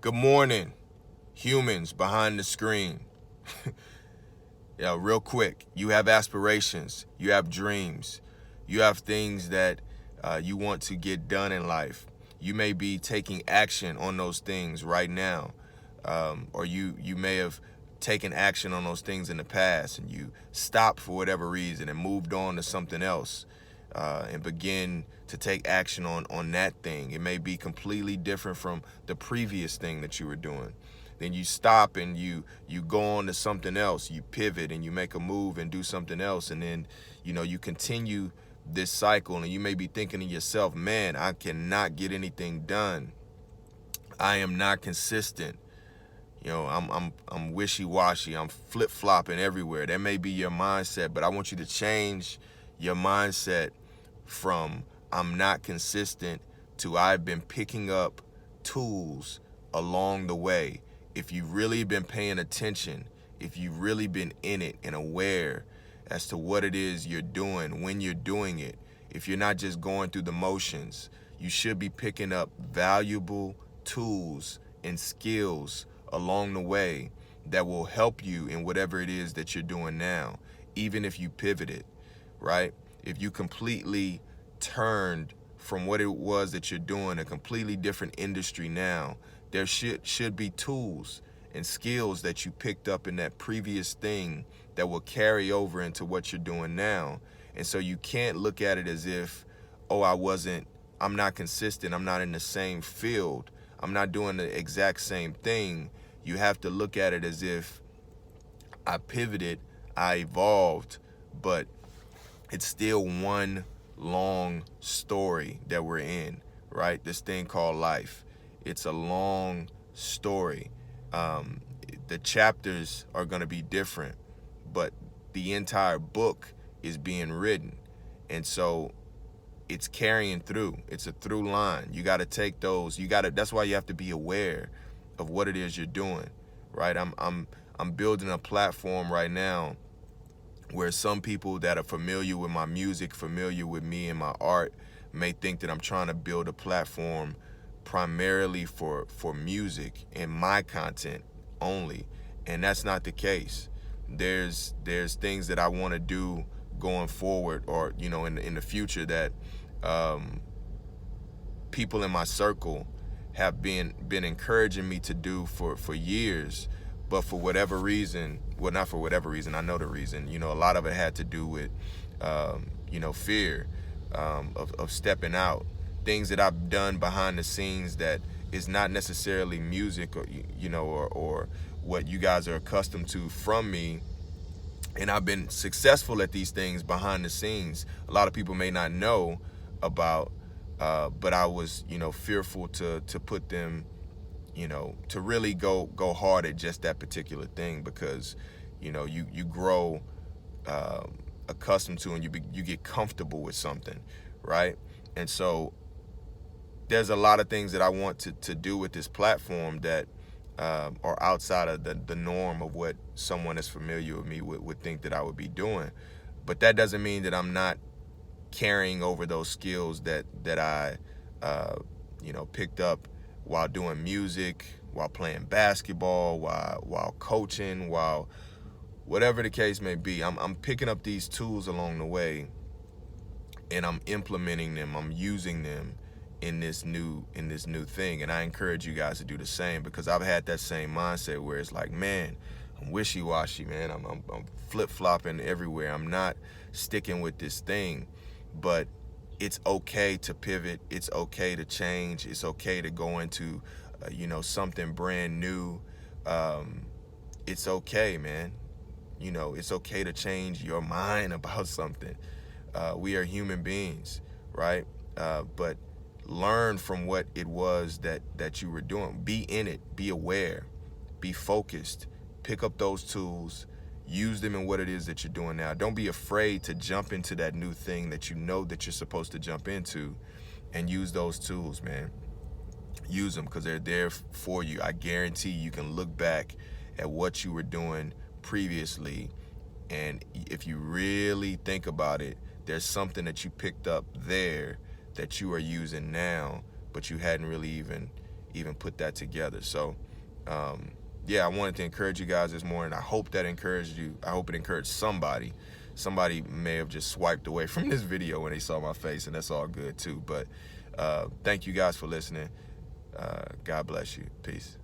Good morning, humans behind the screen. Yeah, real quick, you have aspirations, you have dreams, you have things that you want to get done in life. You may be taking action on those things right now, or you may have taken action on those things in the past, and you stopped for whatever reason and moved on to something else, and begin to take action on that thing. It may be completely different from the previous thing that you were doing. Then you stop and you go on to something else. You pivot and you make a move and do something else, and then you continue this cycle. And you may be thinking to yourself, man, I cannot get anything done. I am not consistent. I'm wishy-washy. I'm flip-flopping everywhere. That may be your mindset, but I want you to change your mindset from I'm not consistent to I've been picking up tools along the way. If you've really been paying attention, if you've really been in it and aware as to what it is you're doing, when you're doing it, if you're not just going through the motions, you should be picking up valuable tools and skills along the way that will help you in whatever it is that you're doing now, even if you pivoted, right? If you completely turned from what it was that you're doing, a completely different industry now, there should be tools and skills that you picked up in that previous thing that will carry over into what you're doing now. And so you can't look at it as if, oh, I'm not consistent, I'm not in the same field, I'm not doing the exact same thing. You have to look at it as if I pivoted, I evolved, but it's still one long story that we're in, right? This thing called life. It's a long story. The chapters are going to be different, but the entire book is being written. And so it's carrying through. It's a through line. You got to take those. That's why you have to be aware of what it is you're doing, right? I'm building a platform right now where some people that are familiar with my music, familiar with me and my art, may think that I'm trying to build a platform primarily for music and my content only. And that's not the case. There's things that I want to do going forward, or in the future, that people in my circle have been encouraging me to do for years. But for whatever reason, well, not for whatever reason, I know the reason, a lot of it had to do with fear of stepping out, things that I've done behind the scenes that is not necessarily music, or what you guys are accustomed to from me. And I've been successful at these things behind the scenes. A lot of people may not know about, but I was, fearful to put them, to really go hard at just that particular thing, because, you grow accustomed to, and you get comfortable with something, right? And so there's a lot of things that I want to do with this platform that are outside of the norm of what someone that's familiar with me would think that I would be doing. But that doesn't mean that I'm not carrying over those skills that I picked up while doing music, while playing basketball, while coaching, while whatever the case may be. I'm picking up these tools along the way, and I'm implementing them. I'm using them in this new thing. And I encourage you guys to do the same, because I've had that same mindset where it's like, man, I'm wishy-washy, man. I'm flip-flopping everywhere. I'm not sticking with this thing. But it's okay to pivot. It's okay to change. It's okay to go into something brand new. It's okay, man. It's okay to change your mind about something. We are human beings, right? But learn from what it was that you were doing. Be in it. Be aware. Be focused. Pick up those tools. Use them in what it is that you're doing now. Don't be afraid to jump into that new thing that you know that you're supposed to jump into, and use those tools, man. Use them, because they're there for you. I guarantee you can look back at what you were doing previously, and if you really think about it, there's something that you picked up there that you are using now, but you hadn't really even put that together. So yeah, I wanted to encourage you guys this morning. I hope that encouraged you. I hope it encouraged somebody. Somebody may have just swiped away from this video when they saw my face, and that's all good too. But thank you guys for listening. God bless you. Peace.